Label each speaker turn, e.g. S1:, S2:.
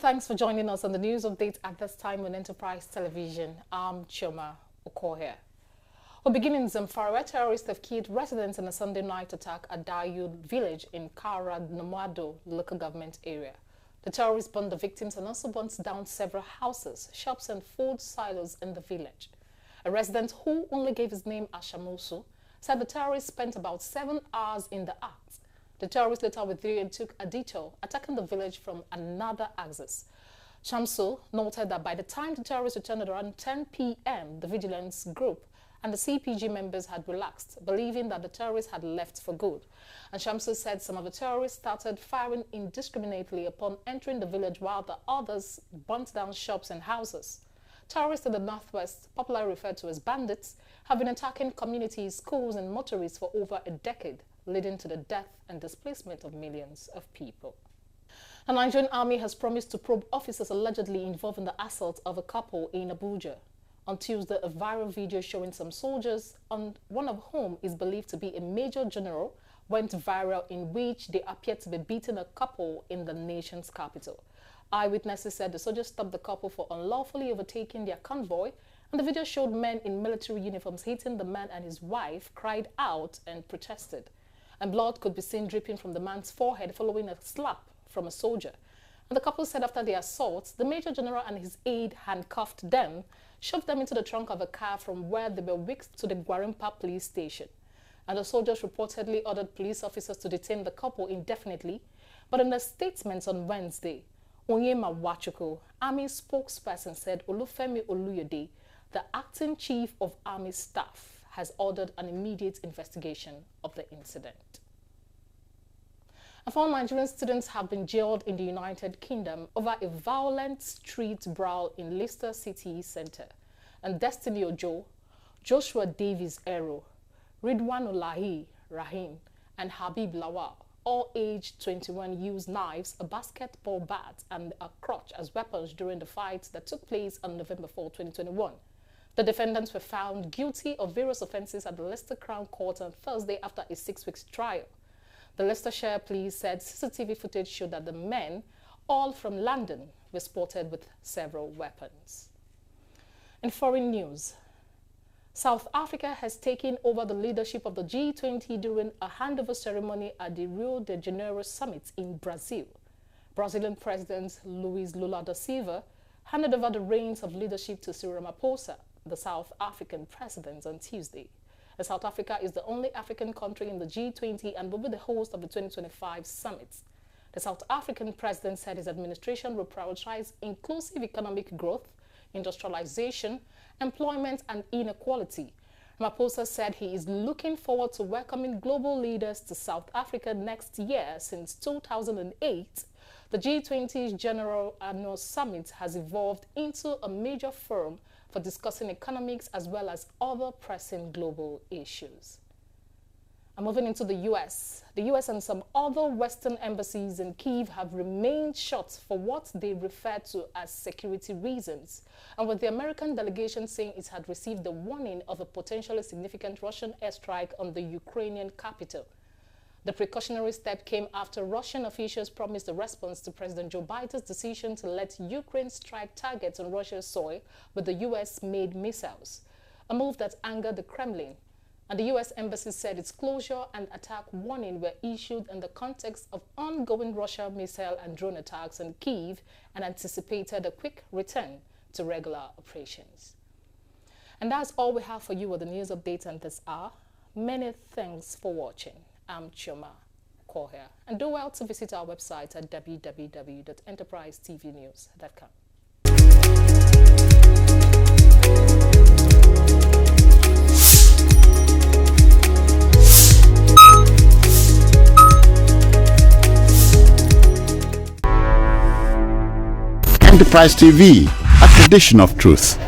S1: Thanks for joining us on the news update at this time on Enterprise Television. I'm Choma Okoye. We'll begin in Zamfara, where terrorists have killed residents in a Sunday night attack at Dayu village in Kara Nomado local government area. The terrorists burned the victims and also burnt down several houses, shops and food silos in the village. A resident who only gave his name as Shamusu said the terrorists spent about 7 hours in the act. The terrorists later withdrew and took a detour, attacking the village from another axis. Shamsu noted that by the time the terrorists returned at around 10 p.m., the vigilance group and the CPG members had relaxed, believing that the terrorists had left for good. And Shamsu said some of the terrorists started firing indiscriminately upon entering the village, while the others burnt down shops and houses. Terrorists in the northwest, popularly referred to as bandits, have been attacking communities, schools and motorists for over a decade, leading to the death and displacement of millions of people. The Nigerian army has promised to probe officers allegedly involved in the assault of a couple in Abuja. On Tuesday, a viral video showing some soldiers, one of whom is believed to be a major general, went viral, in which they appeared to be beating a couple in the nation's capital. Eyewitnesses said the soldiers stopped the couple for unlawfully overtaking their convoy, and the video showed men in military uniforms hitting the man, and his wife cried out and protested. And blood could be seen dripping from the man's forehead following a slap from a soldier. And the couple said after the assault, the Major General and his aide handcuffed them, shoved them into the trunk of a car from where they were whisked to the Gwarimpa police station. And the soldiers reportedly ordered police officers to detain the couple indefinitely. But in a statement on Wednesday, Onyema Wachuku, Army spokesperson, said Olufemi Oluyede, the acting chief of Army staff, has ordered an immediate investigation of the incident. And 4 Nigerian students have been jailed in the United Kingdom over a violent street brawl in Leicester City Centre. And Destiny Ojo, Joshua Davis Ero, Ridwanulahi Rahim, and Habib Lawal, all aged 21, used knives, a basketball bat, and a crutch as weapons during the fight that took place on November 4, 2021. The defendants were found guilty of various offences at the Leicester Crown Court on Thursday after a 6-week trial. The Leicestershire police said CCTV footage showed that the men, all from London, were spotted with several weapons. In foreign news, South Africa has taken over the leadership of the G20 during a handover ceremony at the Rio de Janeiro summit in Brazil. Brazilian President Luiz Lula da Silva handed over the reins of leadership to Cyril Ramaphosa, the South African president, on Tuesday. South Africa is the only African country in the G20 and will be the host of the 2025 summit. The South African president said his administration will prioritize inclusive economic growth, industrialization, employment and inequality. Ramaphosa said he is looking forward to welcoming global leaders to South Africa next year. Since 2008, the G20's General Annual Summit has evolved into a major forum for discussing economics as well as other pressing global issues. And moving into the U.S., the U.S. and some other Western embassies in Kyiv have remained shut for what they refer to as security reasons, and with the American delegation saying it had received a warning of a potentially significant Russian airstrike on the Ukrainian capital. The precautionary step came after Russian officials promised a response to President Joe Biden's decision to let Ukraine strike targets on Russia's soil with the U.S.-made missiles, a move that angered the Kremlin. And the U.S. Embassy said its closure and attack warning were issued in the context of ongoing Russian missile and drone attacks on Kyiv and anticipated a quick return to regular operations. And that's all we have for you with the news update on this hour. Many thanks for watching. I'm Choma Okoye, and do well to visit our website at www.enterprisetvnews.com.
S2: Enterprise TV, a tradition of truth.